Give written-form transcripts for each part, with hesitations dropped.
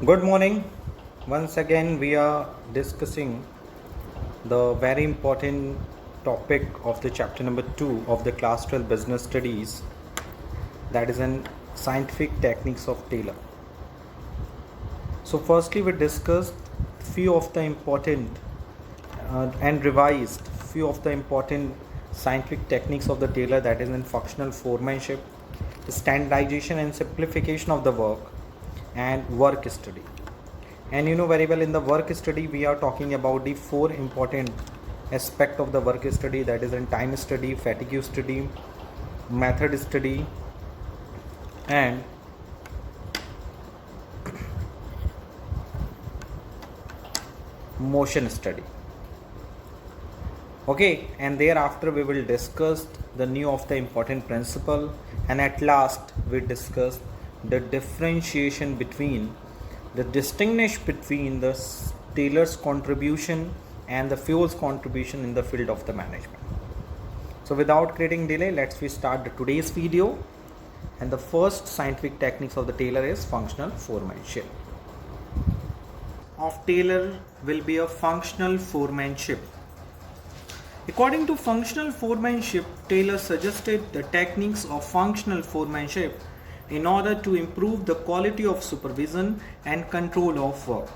Good morning. Once again, we are discussing the very important topic of the chapter number 2 of the class 12 business studies, that is in scientific techniques of Taylor. So firstly, we discussed few of the important and revised few of the important scientific techniques of the Taylor, that is in functional foremanship, standardization and simplification of the work, and work study. And you know very well, in the work study we are talking about the four important aspect of the work study, that is in time study, fatigue study, method study, and motion study. Okay, and thereafter we will discuss the new of the important principle, and at last we discuss the differentiation between the distinguish between the Taylor's contribution and the Fowler's contribution in the field of the management. So without creating delay, let's we start today's video. And the first scientific techniques of the Taylor is functional foremanship. Of Taylor will be a functional foremanship. According to functional foremanship, Taylor suggested the techniques of functional foremanship in order to improve the quality of supervision and control of work.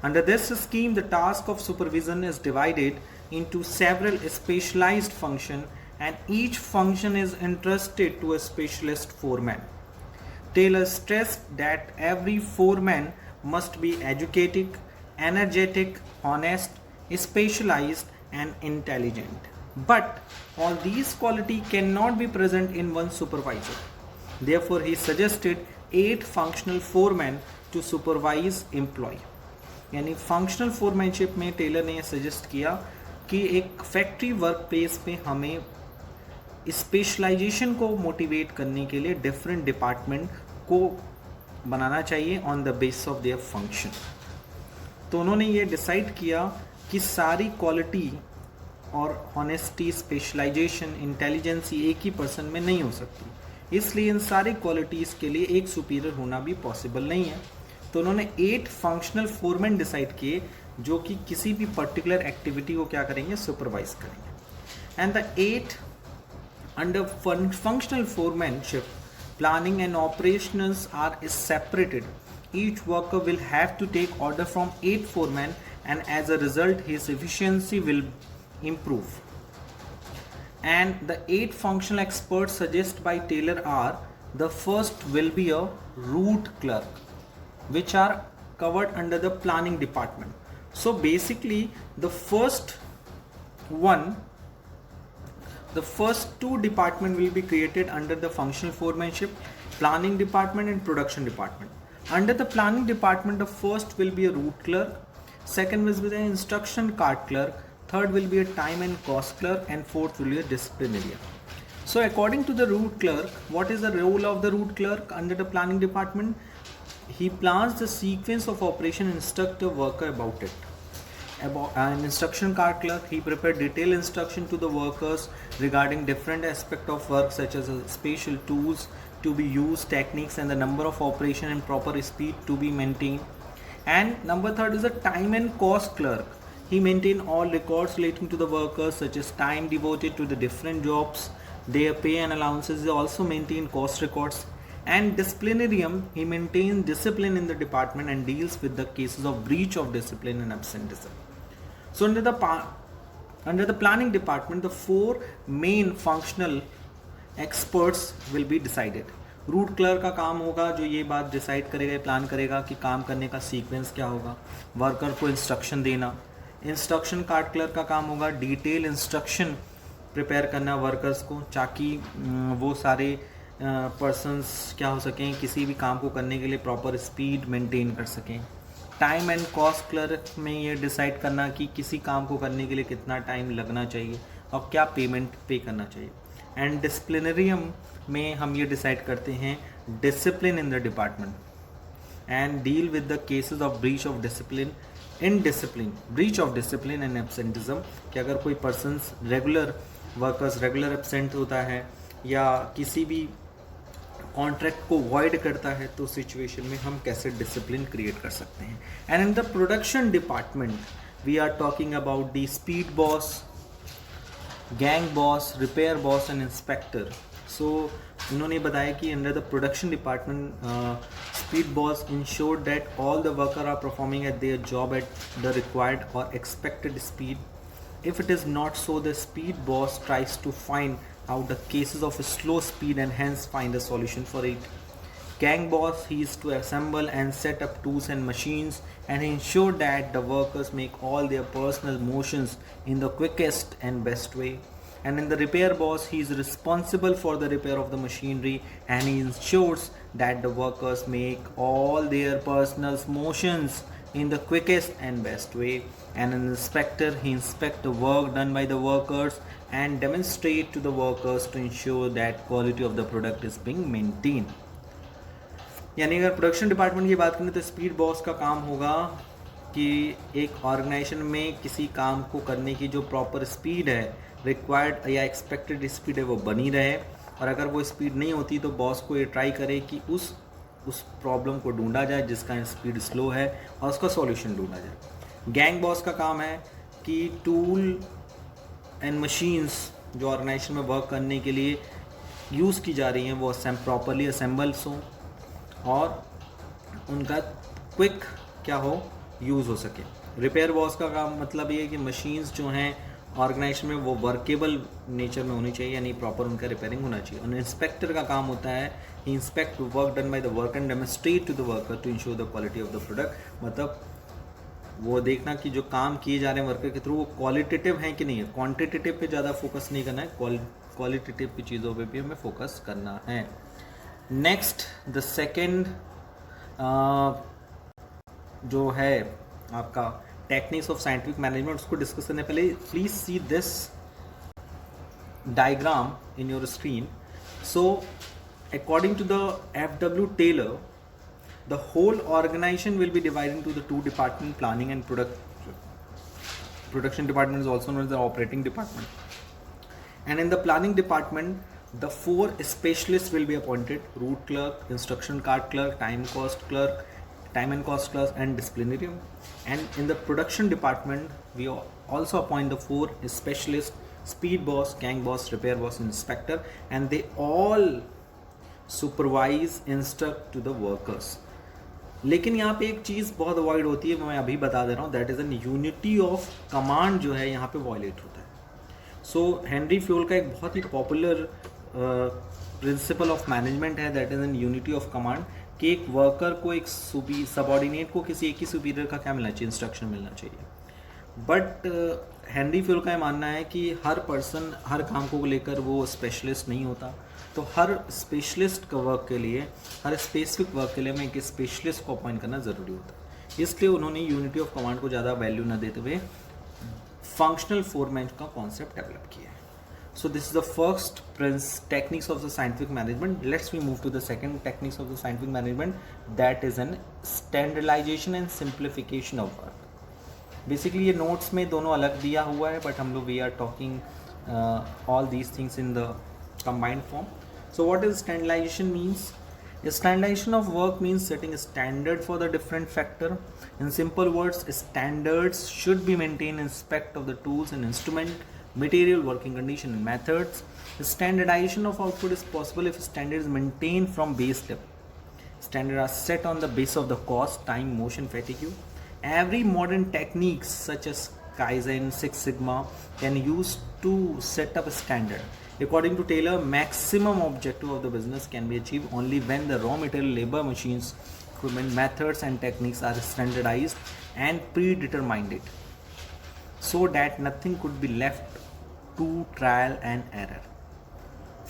Under this scheme, the task of supervision is divided into several specialized functions, and each function is entrusted to a specialist foreman. Taylor stressed that every foreman must be educated, energetic, honest, specialized, and intelligent. But all these qualities cannot be present in one supervisor. Therefore, he suggested 8 functional foremen to supervise employee. यानी functional foremanship में Taylor ने suggest किया कि एक factory work place पे हमें specialisation को motivate करने के लिए डिफरेंट डिपार्टमेंट को बनाना चाहिए on the basis of their function. तो उन्होंने ये डिसाइड किया कि सारी क्वालिटी और ऑनेस्टी, स्पेशलाइजेशन, इंटेलिजेंसी एक ही पर्सन में नहीं हो सकती, इसलिए इन सारी क्वालिटीज़ के लिए एक सुपीरियर होना भी पॉसिबल नहीं है. तो उन्होंने 8 फंक्शनल फोरमैन डिसाइड किए जो कि किसी भी पर्टिकुलर एक्टिविटी को क्या करेंगे, सुपरवाइज करेंगे. And the 8 under functional foremanship, planning and operations are separated. Each worker will have to take order from 8 foreman and as a result his efficiency will improve. And the 8 functional experts suggested by Taylor are: the first will be a route clerk, which are covered under the planning department. So basically the first 2 department will be created under the functional foremanship, planning department and production department. Under the planning department, the first will be a route clerk, second will be the instruction card clerk, third will be a time and cost clerk, and fourth will be a disciplinarian. So according to the route clerk, what is the role of the route clerk under the planning department? He plans the sequence of operation and instruct the worker about it. About an instruction card clerk, he prepared detailed instruction to the workers regarding different aspects of work, such as special tools to be used, techniques, and the number of operation and proper speed to be maintained. And number 3 is a time and cost clerk. He maintains all records relating to the workers, such as time devoted to the different jobs, their pay and allowances. He also maintains cost records. And disciplinarian, he maintains discipline in the department and deals with the cases of breach of discipline and absenteeism. So under the planning department, the 4 main functional experts will be decided. Root clerk का काम होगा जो ये बात decide करेगा, plan करेगा कि काम करने का सीक्वेंस क्या होगा, वर्कर को इंस्ट्रक्शन देना. इंस्ट्रक्शन कार्ड क्लर्क का काम होगा डिटेल इंस्ट्रक्शन प्रिपेयर करना वर्कर्स को, ताकि वो सारे पर्सन्स क्या हो सकें, किसी भी काम को करने के लिए प्रॉपर स्पीड मेंटेन कर सकें. टाइम एंड कॉस्ट क्लर्क में ये डिसाइड करना कि किसी काम को करने के लिए कितना टाइम लगना चाहिए और क्या पेमेंट पे करना चाहिए. एंड डिसिप्लिनरियम में हम ये डिसाइड करते हैं discipline in the department and deal with the cases of breach of discipline breach of discipline and absenteeism, कि अगर कोई पर्सन्स रेगुलर एब्सेंट होता है या किसी भी कॉन्ट्रैक्ट को वॉइड करता है, तो सिचुएशन में हम कैसे डिसिप्लिन क्रिएट कर सकते हैं. And in the production department we are talking about the speed boss, gang boss, repair boss and inspector. So इन्होंने बताया कि under the production department speed boss ensure that all the worker are performing at their job at the required और expected speed. If it is not so, the speed boss tries to find out the cases of slow speed and hence find a solution for it. Gang boss, he is to assemble and set up tools and machines and ensure that the workers make all their personal motions in the quickest and best way. And in the repair boss, he is responsible for the repair of the machinery and he ensures that the workers make all their personal motions in the quickest and best way. And an inspector, he inspects the work done by the workers and demonstrate to the workers to ensure that quality of the product is being maintained. यानी अगर production department की बात करें तो speed boss का काम होगा कि एक ऑर्गेनाइजेशन में किसी काम को करने की जो प्रॉपर स्पीड है, रिक्वायर्ड या एक्सपेक्टेड स्पीड है, वो बनी रहे. और अगर वो स्पीड नहीं होती तो बॉस को ये ट्राई करे कि उस प्रॉब्लम को ढूंढा जाए जिसका स्पीड स्लो है और उसका सॉल्यूशन ढूंढा जाए. गैंग बॉस का काम है कि टूल एंड मशीन्स जो ऑर्गेनाइजेशन में वर्क करने के लिए यूज़ की जा रही हैं वो प्रॉपरली असेंबल्स हों और उनका क्विक क्या हो, यूज़ हो सके. रिपेयर बॉस का काम मतलब ये है कि मशीन्स जो हैं ऑर्गेनाइजेशन में वो वर्केबल नेचर में होनी चाहिए, यानी प्रॉपर उनका रिपेयरिंग होना चाहिए. और इंस्पेक्टर का काम होता है inspect work done by the work and demonstrate to the worker to ensure the quality of the product. मतलब वो देखना कि जो काम किए जा रहे हैं वर्कर के थ्रू वो क्वालिटेटिव हैं कि नहीं है. क्वांटिटेटिव पे ज़्यादा फोकस नहीं करना है, क्वालिटेटिव की चीज़ों पे भी हमें फोकस करना है. नेक्स्ट द सेकेंड जो है आपका टेक्निक्स ऑफ साइंटिफिक मैनेजमेंट, उसको डिस्कस करने पहले please see this diagram in your screen. So according to the FW Taylor, the whole organization will be divided into the two departments, planning and production department is also known as the operating department. And in the planning department, the 4 specialists will be appointed: route clerk, instruction card clerk, time and cost clerk and disciplinary. And in the production department, we also appoint the 4 specialists: speed boss, gang boss, repair boss, inspector, and they all supervise, instruct to the workers. लेकिन यहाँ पे एक चीज़ बहुत avoid होती है, मैं अभी बता दे रहा हूँ, that is an unity of command जो है यहाँ पे वॉयलेट होता है. सो हेनरी फ्यूल का एक बहुत ही पॉपुलर प्रिंसिपल ऑफ मैनेजमेंट है, that is an unity of command, कि एक वर्कर को एक सबॉर्डिनेट को किसी एक ही सुपीरियर का क्या मिलना चाहिए, इंस्ट्रक्शन मिलना चाहिए. बट हेनरी फ्यूल का ये मानना है कि हर पर्सन हर काम को लेकर वो स्पेशलिस्ट नहीं होता, तो हर स्पेशलिस्ट का वर्क के लिए, हर स्पेसिफिक वर्क के लिए हमें एक स्पेशलिस्ट को अपॉइंट करना ज़रूरी होता है. इसलिए उन्होंने यूनिटी ऑफ कमांड को ज़्यादा वैल्यू न देते हुए फंक्शनल फोरमैन का कॉन्सेप्ट डेवलप किया है. So this is the first techniques of the scientific management. Let's we move to the second techniques of the scientific management, that is an standardisation and simplification of work. Basically ये notes में दोनों अलग दिया हुआ है, but हम लोग we are talking all these things in the combined form. So what is standardization means? Standardization of work means setting a standard for the different factor. In simple words, standards should be maintained in respect of the tools and instrument, material, working condition and methods. Standardization of output is possible if standard is maintained from base level. Standards are set on the base of the cost, time, motion, fatigue. Every modern techniques such as Kaizen, Six Sigma can use to set up a standard. According to Taylor, maximum objective of the business can be achieved only when the raw material, labor, machines, equipment, methods and techniques are standardized and predetermined, so that nothing could be left to trial and error.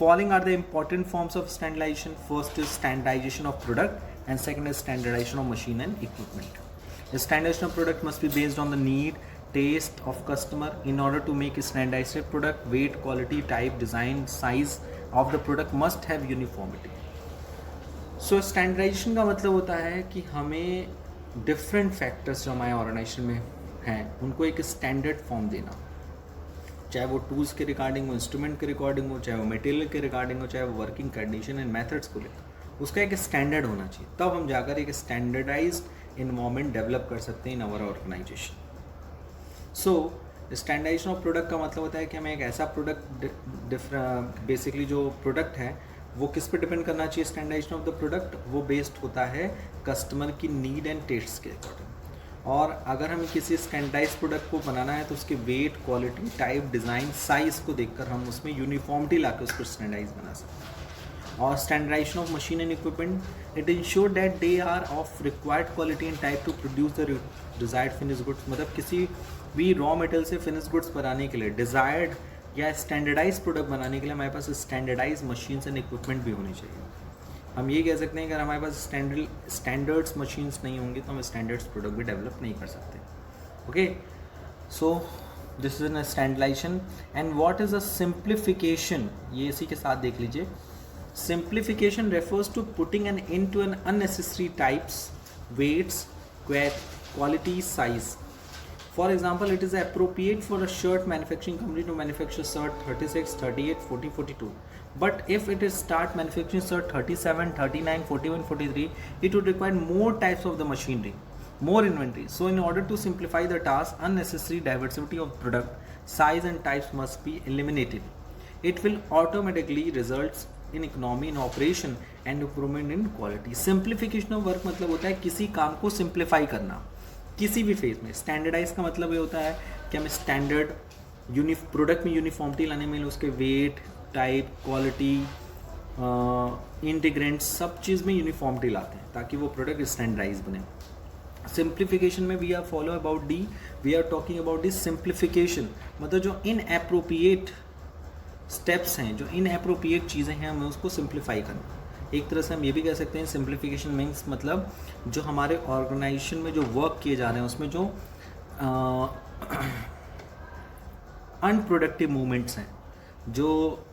Following are the important forms of standardization. First is standardization of product and second is standardization of machine and equipment. The standardization of product must be based on the need, taste of customer. In order to make a standardized product, weight, quality, type, design, size of the product must have uniformity. So standardization का मतलब होता है कि हमें different factors जो हमारे organisation में हैं उनको एक स्टैंडर्ड फॉर्म देना, चाहे वो टूल्स के रिगार्डिंग हो, इंस्ट्रूमेंट के रिगार्डिंग हो, चाहे वो मटेरियल के रिगार्डिंग हो, चाहे वो वर्किंग कंडीशन एंड मेथड्स को लेकर. उसका एक स्टैंडर्ड होना चाहिए, तब हम जाकर एक स्टैंडर्डाइज्ड इन्वायरमेंट डेवलप कर सकते हैं in our organisation. So standardisation of product का मतलब होता है कि हमें एक ऐसा प्रोडक्ट बेसिकली जो प्रोडक्ट है वो किस पे डिपेंड करना चाहिए। स्टैंडर्डाइजेशन ऑफ द प्रोडक्ट वो बेस्ड होता है कस्टमर की नीड एंड टेस्ट के अकॉर्डिंग, और अगर हमें किसी स्टैंडर्डाइज प्रोडक्ट को बनाना है तो उसके weight, quality, type, design, size को देखकर हम उसमें यूनिफॉर्मिटी लाकर उसको स्टैंडर्डाइज बना सकते हैं। और standardisation of machine and equipment, it ensure that they are of required quality and type to produce the desired finish goods. मतलब किसी भी रॉ मटेरियल से फिनिश गुड्स बनाने के लिए, डिज़ायर्ड या स्टैंडर्डाइज प्रोडक्ट बनाने के लिए हमारे पास स्टैंडर्डाइज मशीन्स एंड इक्विपमेंट भी होनी चाहिए। हम ये कह सकते हैं कि अगर हमारे पास स्टैंडर्ड्स मशीन्स नहीं होंगी तो हम स्टैंडर्ड्स प्रोडक्ट भी डेवलप नहीं कर सकते। Okay, so this is an standardisation. And what is a simplification, ये इसी के साथ देख लीजिए। Simplification refers to putting an end to an unnecessary types, weights, quality, size. For example, it is appropriate for a shirt manufacturing company to manufacture shirt 36, 38, 40, 42. But if it is start manufacturing shirt 37, 39, 41, 43, it would require more types of the machinery, more inventory. So in order to simplify the task, unnecessary diversity of product, size and types must be eliminated. It will automatically result in economy in operation and improvement in quality. Simplification of work मतलब होता है किसी काम को simplify करना किसी भी phase में। स्टैंडर्डाइज का मतलब ये होता है कि हम स्टैंडर्ड प्रोडक्ट में यूनिफॉर्मिटी लाने में उसके वेट, टाइप, क्वालिटी, इंटीग्रेंट्स, सब चीज़ में यूनिफॉर्मिटी लाते हैं ताकि वो प्रोडक्ट स्टैंडर्डाइज बने। सिंप्लीफिकेशन में we are follow about the, we are talking about this simplification, मतलब जो इनएप्रोप्रिएट स्टेप्स हैं, जो इनएप्रोप्रिएट चीज़ें हैं, हमें उसको सिंप्लीफाई करना। एक तरह से हम ये भी कह सकते हैं सिंप्लीफिकेशन मीन्स मतलब जो हमारे ऑर्गेनाइजेशन में जो वर्क किए जा रहे हैं उसमें जो अनप्रोडक्टिव मूवमेंट्स हैं, जो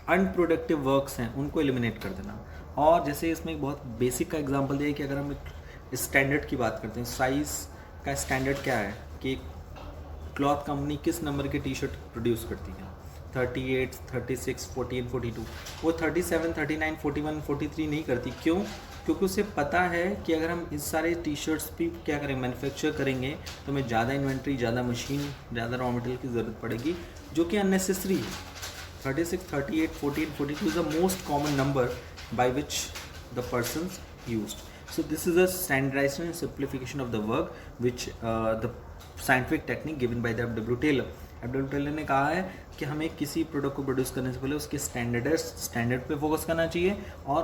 अनप्रोडक्टिव वर्क्स हैं, उनको एलिमिनेट कर देना। और जैसे इसमें एक बहुत बेसिक का एग्जांपल दिया कि अगर हम एक स्टैंडर्ड की बात करते हैं, साइज़ का स्टैंडर्ड क्या है कि क्लॉथ कंपनी किस नंबर की टी शर्ट प्रोड्यूस करती है, 38, 36, 14, 42, वो 37, 39, 41, 43 नहीं करती। क्यों? क्योंकि उसे पता है कि अगर हम इस सारे टी शर्ट्स भी क्या करें, मैन्युफैक्चर करेंगे तो हमें ज़्यादा इन्वेंट्री, ज़्यादा मशीन, ज़्यादा रॉ मटेरियल की ज़रूरत पड़ेगी, जो कि अननेसेसरी है। 36, 38, 14, 42 is the most common number by which the persons used. So this is a standardization and simplification of the work which the scientific technique given by the W. Taylor. W. Taylor ने कहा है कि हमें किसी product को produce करने से पहले उसके स्टैंडर्ड पे फोकस करना चाहिए और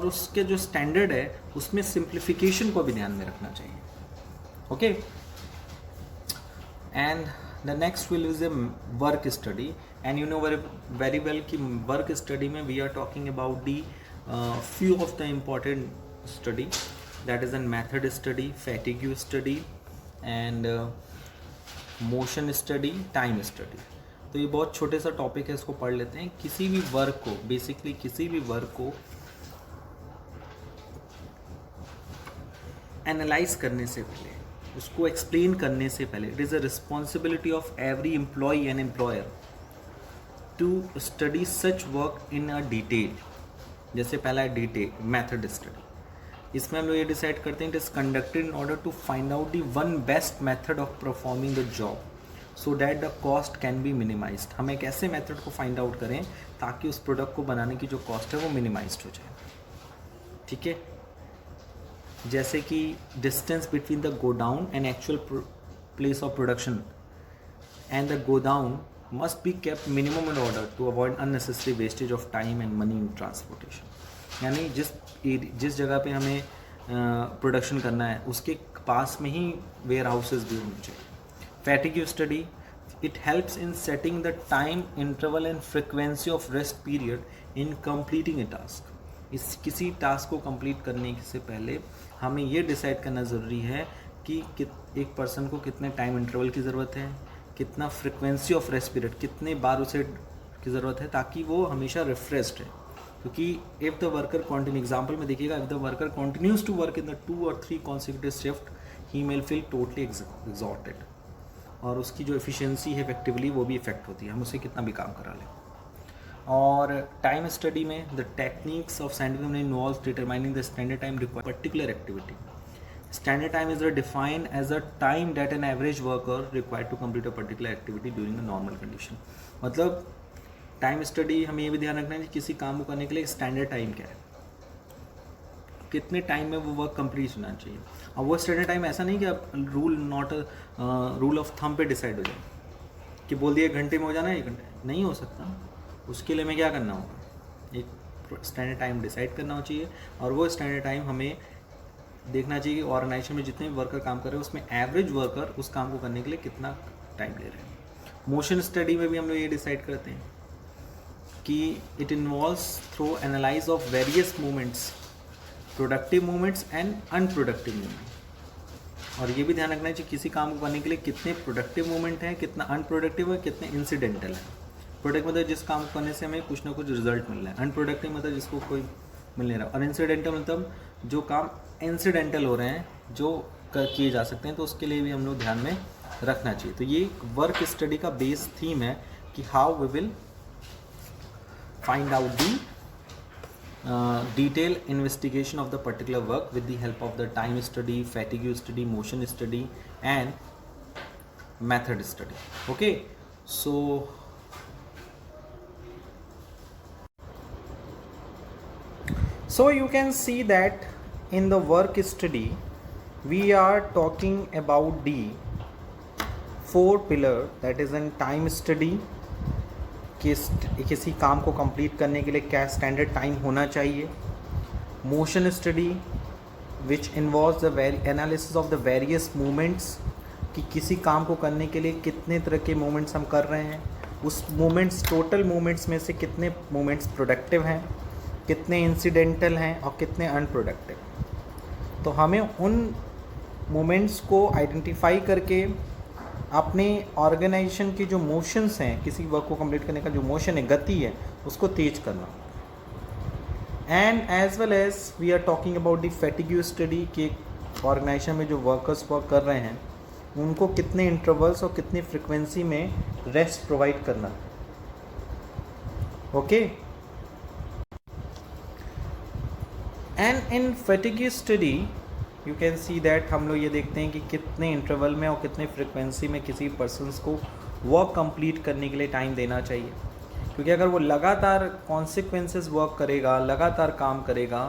उसके जो स्टैंडर्ड है उसमें सिंप्लीफिकेशन को भी ध्यान में रखना चाहिए. Okay, and the next will is a work study. And you know very well कि वर्क स्टडी में we are talking about the few of the important study, that is a method study, fatigue study and motion study, time study. तो ये बहुत छोटे सा topic है, इसको पढ़ लेते हैं. किसी भी वर्क को, बेसिकली किसी भी वर्क को एनालाइज करने से पहले, उसको एक्सप्लेन करने से पहले, it is a responsibility of every employee and employer to study such work in a detail. जैसे पहला है डिटेल मेथड स्टडी. इसमें हम लोग ये डिसाइड करते हैं it is conducted in order to find out the one best method of performing the job so that the cost can be minimised. हम एक ऐसे मेथड को फाइंड आउट करें ताकि उस प्रोडक्ट को बनाने की जो कॉस्ट है वो मिनिमाइज्ड हो जाए. ठीक है, जैसे कि distance between the godown and actual place of production and the godown must be kept minimum in order to avoid unnecessary wastage of time and money in transportation. यानी जिस जगह पे हमें प्रोडक्शन करना है उसके पास में ही वेयर हाउसेज भी होने चाहिए. Fatigue study, it helps in setting the time interval and frequency of rest period in completing A task. इस किसी टास्क को कंप्लीट करने से पहले हमें ये डिसाइड करना ज़रूरी है कि एक पर्सन को कितने टाइम इंटरवल की ज़रूरत है, कितना फ्रिक्वेंसी ऑफ रेस्ट पीरियड, कितने बार उसे की ज़रूरत है ताकि वो हमेशा रिफ्रेश्ड है. क्योंकि if the worker continue, example में देखिएगा, if the worker continues to work in the 2 or 3 consecutive shift he will feel totally exhausted और उसकी जो एफिशिएंसी है इफेक्टिवली वो भी इफेक्ट होती है, हम उसे कितना भी काम करा लें. और टाइम स्टडी में the techniques of scientific involve determining the standard time required particular activity. Standard time is defined as a time that an average worker required to complete a particular activity during a normal condition. मतलब time study हमें ये भी ध्यान रखना है कि किसी काम को करने के लिए स्टैंडर्ड टाइम क्या है, कितने टाइम में वो वर्क कंप्लीट होना चाहिए. अब वो स्टैंडर्ड टाइम ऐसा नहीं कि आप रूल ऑफ थंब पे डिसाइड हो जाए कि बोल दिया 1 घंटे में हो जाना है, 1 घंटे नहीं हो सकता. उसके लिए हमें क्या करना होगा, एक स्टैंडर्ड टाइम डिसाइड करना चाहिए और वो स्टैंडर्ड टाइम हमें देखना चाहिए कि ऑर्गेनाइजेशन में जितने भी वर्कर काम कर रहे हैं उसमें एवरेज वर्कर उस काम को करने के लिए कितना टाइम ले रहे हैं. मोशन स्टडी में भी हम लोग ये डिसाइड करते हैं कि it involves through analyse of various movements, productive movements and unproductive movement. और ये भी ध्यान रखना चाहिए किसी काम को करने के लिए कितने प्रोडक्टिव मूवमेंट हैं, कितना अनप्रोडक्टिव है, कितने इंसिडेंटल है. प्रोडक्टिव मतलब जिस काम को करने से हमें कुछ ना कुछ रिजल्ट मिल रहा है, अनप्रोडक्टिव मतलब जिसको कोई मिल नहीं रहा, और इंसिडेंटल मतलब जो काम इंसिडेंटल हो रहे हैं जो किए जा सकते हैं, तो उसके लिए भी हम लोग ध्यान में रखना चाहिए. तो ये वर्क स्टडी का बेस थीम है कि how we will find out the detail investigation of the particular work with the help of the time study, fatigue study, motion study and method study. Okay, so you can see that in the work study we are talking about the 4 pillar, that is in time study, किसी काम को complete करने के लिए क्या standard time होना चाहिए. Motion study which involves the analysis of the various movements, कि किसी काम को करने के लिए कितने तरह के मूवमेंट्स हम कर रहे हैं, उस मूवमेंट्स टोटल मूवमेंट्स में से कितने मूवमेंट्स प्रोडक्टिव हैं, कितने इंसिडेंटल हैं और कितने अनप्रोडक्टिव. तो हमें उन मोमेंट्स को आइडेंटिफाई करके अपने ऑर्गेनाइजेशन की जो मोशंस हैं, किसी वर्क को कंप्लीट करने का जो मोशन है, गति है, उसको तेज करना. And as well as we are talking about the fatigue study, कि ऑर्गेनाइजेशन में जो वर्कर्स वर्क कर रहे हैं उनको कितने इंटरवल्स और कितनी फ्रिक्वेंसी में रेस्ट प्रोवाइड करना. Okay, and in fatigue study you can see that हम लोग ये देखते हैं कि कितने इंटरवल में और कितने फ्रिक्वेंसी में किसी पर्सन्स को वर्क कंप्लीट करने के लिए टाइम देना चाहिए. क्योंकि अगर वो लगातार कॉन्सिक्वेंसेस वर्क करेगा, लगातार काम करेगा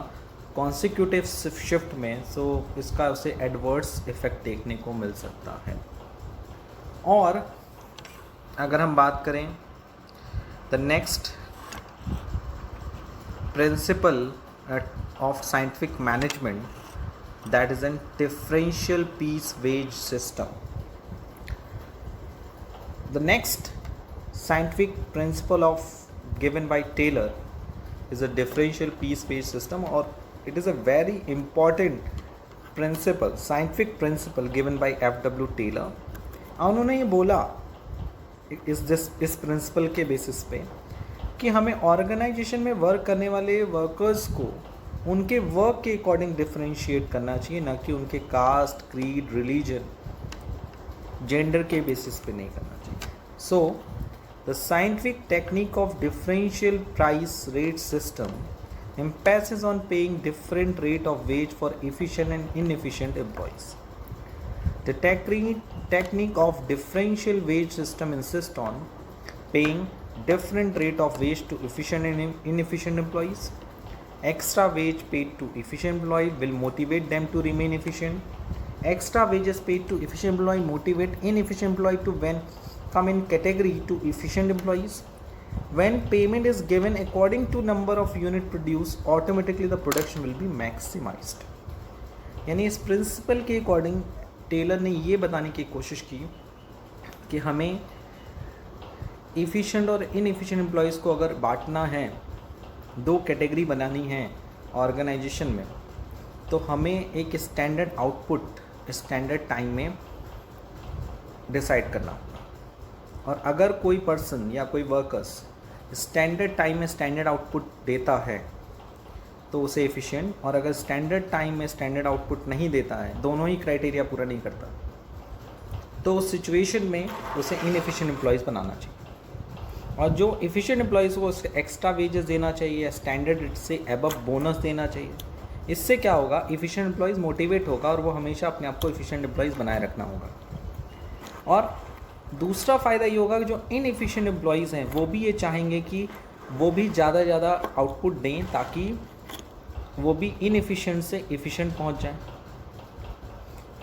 कॉन्सिक्यूटिव शिफ्ट में, सो इसका उसे एडवर्स इफेक्ट देखने को मिल सकता है. और अगर हम बात करें the next principle of scientific management, that is a differential piece wage system. The next scientific principle of given by Taylor is a differential piece wage system, or it is a very important principle, scientific principle given by F.W. Taylor. उन्होंने ये बोला इस principal के basis पे कि हमें organisation में work करने वाले वर्कर्स को उनके वर्क के अकॉर्डिंग डिफरेंशिएट करना चाहिए, ना कि उनके कास्ट, क्रीड, रिलीजन, जेंडर के बेसिस पे नहीं करना चाहिए. So the scientific technique of differential price rate system emphasis on paying different rate of wage for efficient and inefficient employees. The technique of differential wage system insists on paying different rate of wage to efficient and inefficient employees. Extra wage paid to efficient employee will motivate them to remain efficient. Extra wages paid to efficient employee motivate inefficient employee to come in category to efficient employees. When payment is given according to number of unit produced, automatically the production will be maximized. यानी इस principal के according Taylor ने ये बताने की कोशिश की कि हमें इफ़िशिएंट और इनएफिशिएंट एम्प्लॉयज़ को अगर बांटना है, 2 कैटेगरी बनानी है ऑर्गेनाइजेशन में, तो हमें एक स्टैंडर्ड आउटपुट स्टैंडर्ड टाइम में डिसाइड करना होगा. और अगर कोई पर्सन या कोई वर्कर्स स्टैंडर्ड टाइम में स्टैंडर्ड आउटपुट देता है तो उसे एफिशिएंट, और अगर स्टैंडर्ड टाइम में स्टैंडर्ड आउटपुट नहीं देता है, दोनों ही क्राइटेरिया पूरा नहीं करता, तो उस सिचुएशन में उसे इनएफिशिएंट एम्प्लॉयज़ बनाना चाहिए. और जो इफ़िशिएंट एम्प्लॉयज़ को एक्स्ट्रा वेजेस देना चाहिए, स्टैंडर्ड से अबव बोनस देना चाहिए। इससे क्या होगा, इफ़िशिएंट एम्प्लॉयज़ मोटिवेट होगा और वो हमेशा अपने आप को इफ़िशिएंट एम्प्लॉयज़ बनाए रखना होगा। और दूसरा फ़ायदा ये होगा कि जो इनएफिशिएंट एम्प्लॉयज़ हैं वो भी ये चाहेंगे कि वो भी ज़्यादा से ज़्यादा आउटपुट दें ताकि वो भी इनएफिशिएंट से एफिशिएंट पहुंच जाएं।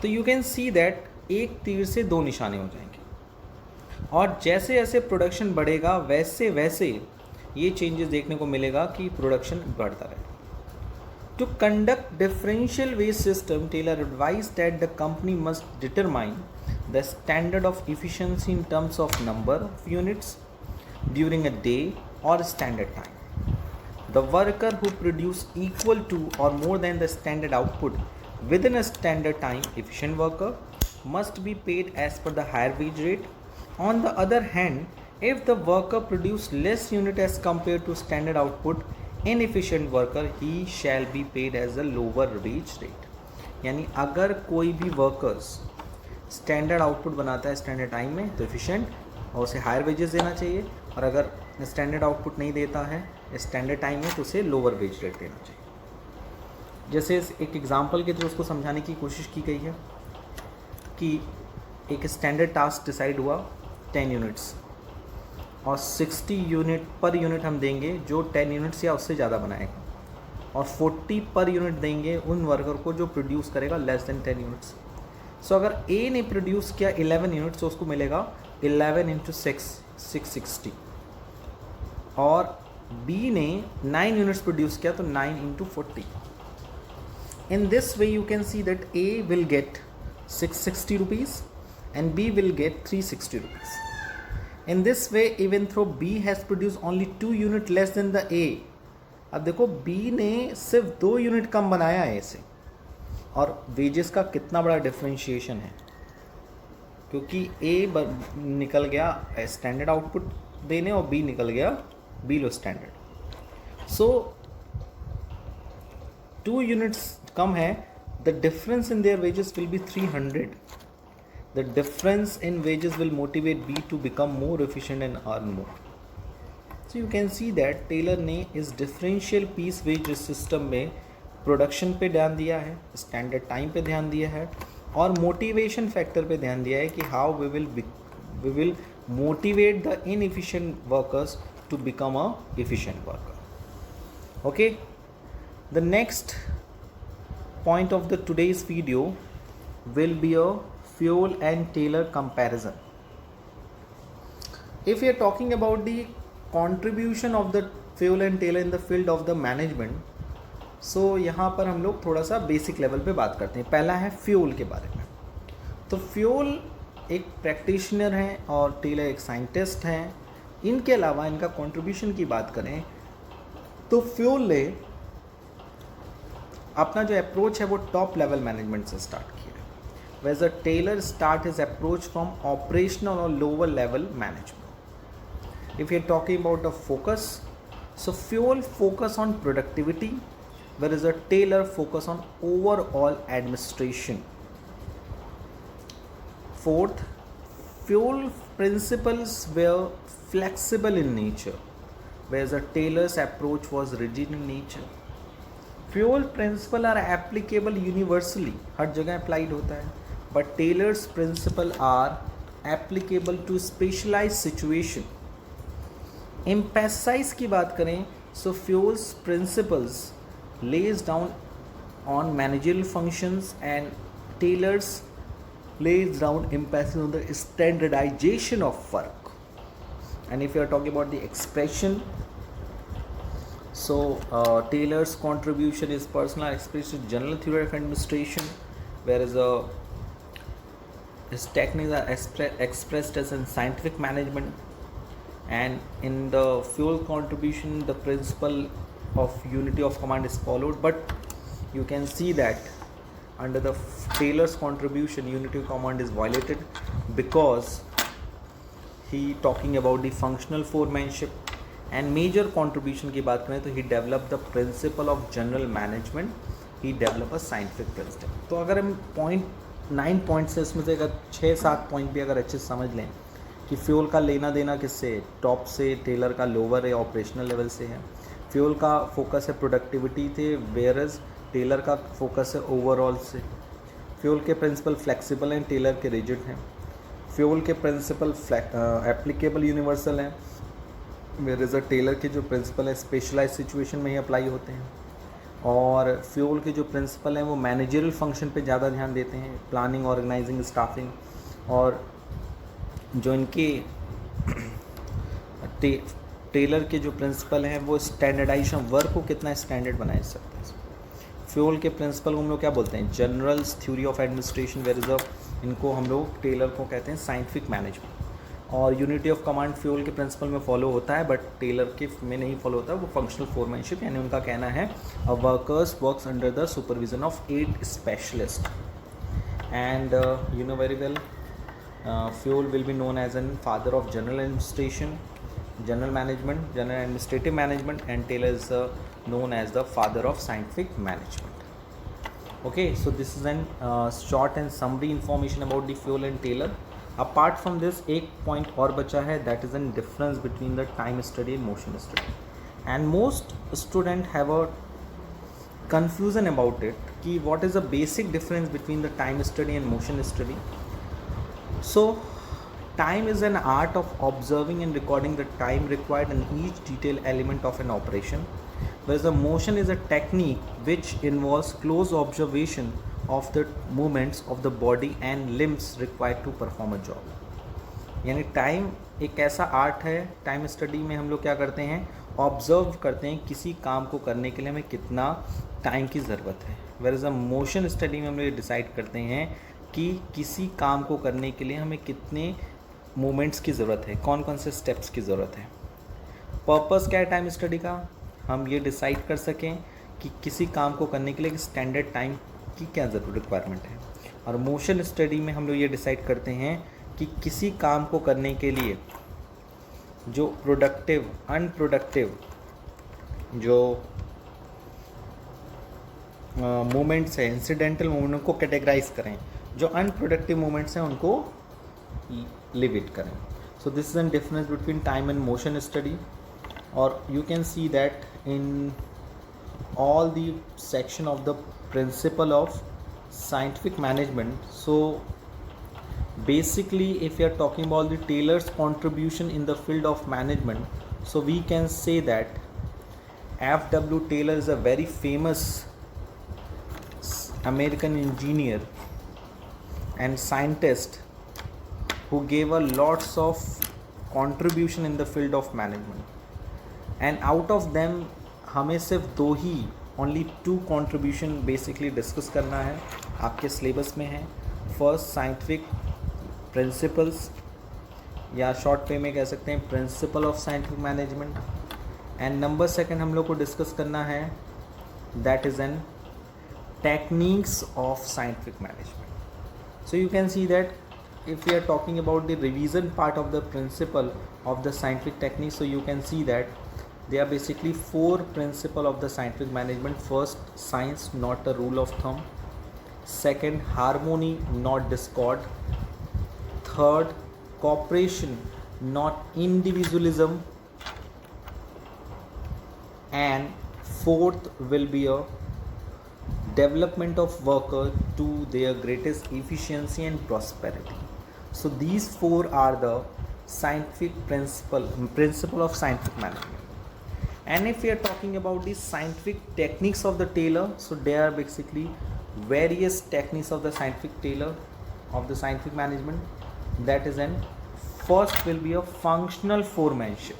तो यू कैन सी दैट एक तीर से दो निशाने हो जाएंगे, और जैसे जैसे प्रोडक्शन बढ़ेगा वैसे वैसे ये चेंजेस देखने को मिलेगा कि प्रोडक्शन बढ़ता रहेगा। To conduct differential wage system, Taylor advise that the company must determine the standard of efficiency in terms of number of units during a day or standard time. The worker who produce equal to or more than the standard output within a standard time efficient worker must be paid as per the higher wage rate. On the other hand, if the worker produce less unit as compared to standard output, inefficient worker he shall be paid as a lower wage rate. यानी अगर कोई भी workers standard output बनाता है standard time में तो efficient और उसे हायर वेजेस देना चाहिए, और अगर स्टैंडर्ड आउटपुट नहीं देता है स्टैंडर्ड टाइम में तो उसे लोअर वेज रेट देना चाहिए। जैसे एक एग्जांपल के थ्रू उसको समझाने की कोशिश की गई है कि एक स्टैंडर्ड टास्क डिसाइड हुआ 10 यूनिट्स और 60 यूनिट पर यूनिट हम देंगे जो 10 यूनिट्स या उससे ज़्यादा बनाएगा, और 40 पर यूनिट देंगे उन वर्कर को जो प्रोड्यूस करेगा लेस देन 10 यूनिट्स। सो अगर ए ने प्रोड्यूस किया 11 यूनिट्स तो उसको मिलेगा 11 इंटू 660, और बी ने 9 यूनिट्स प्रोड्यूस किया तो 9 into 40। In this way you can see that A will get 660 rupees and B will get 360 rupees. In this way even through B has produce only 2 unit less than the A. अब देखो B ने सिर्फ 2 unit कम बनाया ए से, और wages का कितना बड़ा डिफरेंशिएशन है, क्योंकि ए निकल गया स्टैंडर्ड आउटपुट देने और बी निकल गया बिलो स्टैंडर्ड। सो 2 यूनिट्स कम है, the difference in their wages will be 300। The difference in wages will motivate B to become more efficient and earn more. So you can see that Taylor ने इस differential piece wage system में production पे ध्यान दिया है, standard time पे ध्यान दिया है, और मोटिवेशन फैक्टर पे ध्यान दिया है कि how we will motivate the inefficient workers to become a efficient worker. Okay, the next point of the today's video will be a Fayol and Taylor comparison. If you are talking about the contribution of the fuel and tailor in the field of the management, सो यहाँ पर हम लोग थोड़ा सा basic level पे बात करते हैं। पहला है फ्यूल के बारे में। तो फ्यूल एक प्रैक्टिशनर हैं और टेलर एक साइंटिस्ट हैं। इनके अलावा इनका कंट्रीब्यूशन की बात करें तो फ्यूल ने अपना जो अप्रोच है वो टॉप लेवल मैनेजमेंट से स्टार्ट किया है, whereas the Taylor start his approach from operational or lower level management. If you are talking about the focus, so fuel focus on productivity, whereas the Taylor focus on overall administration. Fourth, fuel principles were flexible in nature, whereas the Taylor's approach was rigid in nature. Fuel principle are applicable universally, हर जगह applied होता है, but Taylor's principle are applicable to specialized situation. Emphasize की बात करें, so fuel's principles lays down on managerial functions and Taylor's lays down emphasis on the standardization of work. And if you are talking about the expression, so Taylor's contribution is personal expression, general theory of administration, whereas his techniques are expressed as in scientific management. And in the fuel contribution, the principle of unity of command is followed, but you can see that under the Taylor's contribution, unity of command is violated because he talking about the functional foremanship. And major contribution की बात करें तो he developed the principle of general management, he developed a scientific principle. तो अगर हम 9 points से इसमें से अगर 6-7 पॉइंट भी अगर अच्छे से समझ लें, कि फ्यूल का लेना देना किससे, टॉप से, टेलर का लोअर है, ऑपरेशनल लेवल से है। फ्यूल का फोकस है प्रोडक्टिविटी थे, वेयरएज टेलर का फोकस है ओवरऑल से। फ्यूल के प्रिंसिपल फ्लेक्सिबल हैं, टेलर के रिजिड हैं। फ्यूल के प्रिंसिपल एप्लीकेबल यूनिवर्सल हैं, वेयरएज टेलर के जो प्रिंसिपल है स्पेशलाइज सिचुएशन में ही अप्लाई होते हैं। और फ्यूल के जो प्रिंसिपल हैं वो मैनेजरियल फंक्शन पे ज़्यादा ध्यान देते हैं, प्लानिंग, ऑर्गेनाइजिंग, स्टाफिंग। और जो इनके टेलर के जो प्रिंसिपल हैं वो स्टैंडर्डाइजेशन, वर्क को कितना स्टैंडर्ड बनाए सकते हैं। फ्यूल के प्रिंसिपल को हम लोग क्या बोलते हैं, general's theory of administration, where is इनको हम लोग टेलर को कहते हैं साइंटिफिक मैनेजमेंट। और यूनिटी ऑफ कमांड फ्यूल के प्रिंसिपल में फॉलो होता है, बट टेलर के में नहीं फॉलो होता, वो फंक्शनल फोरमैनशिप, यानी उनका कहना है a workers works under the supervision of 8 specialist. And you know very well, Fayol will be known as an father of general administration, general management, general administrative management, and Taylor is known as the father of scientific management. Okay, so this is an short and summary information about the Fuel and Taylor. Apart from this, एक point और बचा है, that is a difference between the time study and motion study. And most student have a confusion about it कि what is the basic difference between the time study and motion study. So time is an art of observing and recording the time required in each detailed element of an operation, whereas the motion is a technique which involves close observation of the movements of the body and limbs required to perform a job. यानी time एक ऐसा art है, time study में हम लोग क्या करते हैं, ऑब्जर्व करते हैं किसी काम को करने के लिए हमें कितना टाइम की ज़रूरत है। whereas a मोशन स्टडी में हम लोग ये डिसाइड करते हैं कि किसी काम को करने के लिए हमें कितने मूवमेंट्स की ज़रूरत है, कौन कौन से स्टेप्स की ज़रूरत है। पर्पस क्या है टाइम स्टडी का, हम ये डिसाइड कर सकें कि किसी काम को करने के लिए स्टैंडर्ड टाइम की क्या ज़रूरत रिक्वायरमेंट है। और मोशन स्टडी में हम लोग ये डिसाइड करते हैं कि किसी काम को करने के लिए जो प्रोडक्टिव, अनप्रोडक्टिव जो मूवमेंट्स हैं, इंसिडेंटल मूवमेंट को कैटेगराइज करें, जो अनप्रोडक्टिव मूवमेंट्स हैं उनको leave it करें. So this is a difference between time and motion study, or you can see that in all the section of the principle of scientific management. So basically if we are talking about the Taylor's contribution in the field of management, so we can say that F.W. Taylor is a very famous American engineer and scientist who gave a lots of contribution in the field of management, and out of them हमें सिर्फ दो ही, only 2 contribution basically discuss करना है, आपके syllabus में है। First scientific principles, या short way में कह सकते हैं principle of scientific management. And number second हम लोग को डिस्कस करना है, that is an techniques of scientific management. So you can see that if we are talking about the revision part of the principle of the scientific technique, so you can see that there are basically 4 principles of the scientific management. First, science, not a rule of thumb. Second, harmony, not discord. Third, cooperation, not individualism. And fourth will be a development of worker to their greatest efficiency and prosperity. So these 4 are the scientific principle of scientific management. And if we are talking about the scientific techniques of the Taylor, so there are basically various techniques of the scientific Taylor of the scientific management. That is, an first will be a functional foremanship.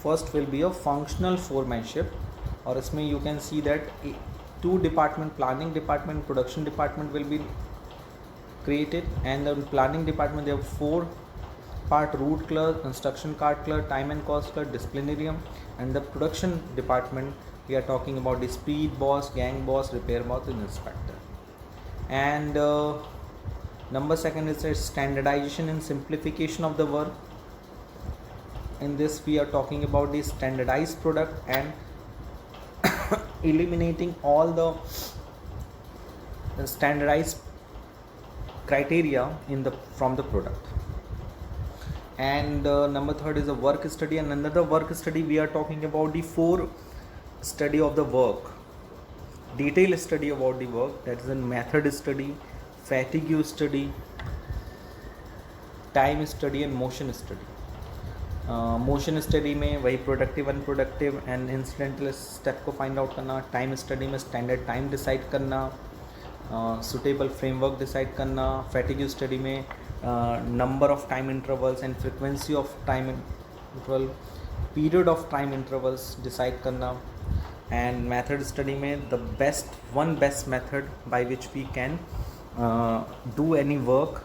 First will be a functional foremanship, और इसमें you can see that 2 department, planning department, production department will be created, and the planning department there are 4 part: root clerk, construction card clerk, time and cost clerk, disciplinarian. And the production department we are talking about the speed boss, gang boss, repair boss, and inspector. And number second is standardization and simplification of the work. In this we are talking about the standardized product and eliminating all the standardized criteria from the product. And number third is a work study. And another work study, we are talking about the 4 study of the work, detailed study about the work, that is a method study, fatigue study, time study and motion study. Motion study में वही productive unproductive and incidental step को find out करना, time study में standard time decide करना, suitable framework decide करना, fatigue study में number of time intervals and frequency of time interval, period of time intervals decide करना, and method study में the best method by which we can do any work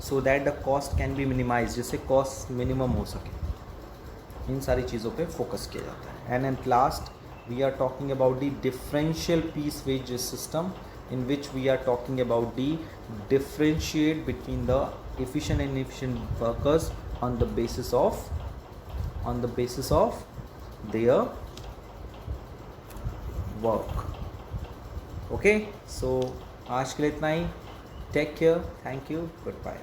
so that the cost can B minimise, जिससे cost minimum हो सके। इन सारी चीज़ों पे focus किया जाता है। And at last we are talking about the differential piece wage system, in which we are talking about the differentiate between the efficient and inefficient workers on the basis of their work. Okay, so आज के लिए इतना ही। Take care, thank you, good bye.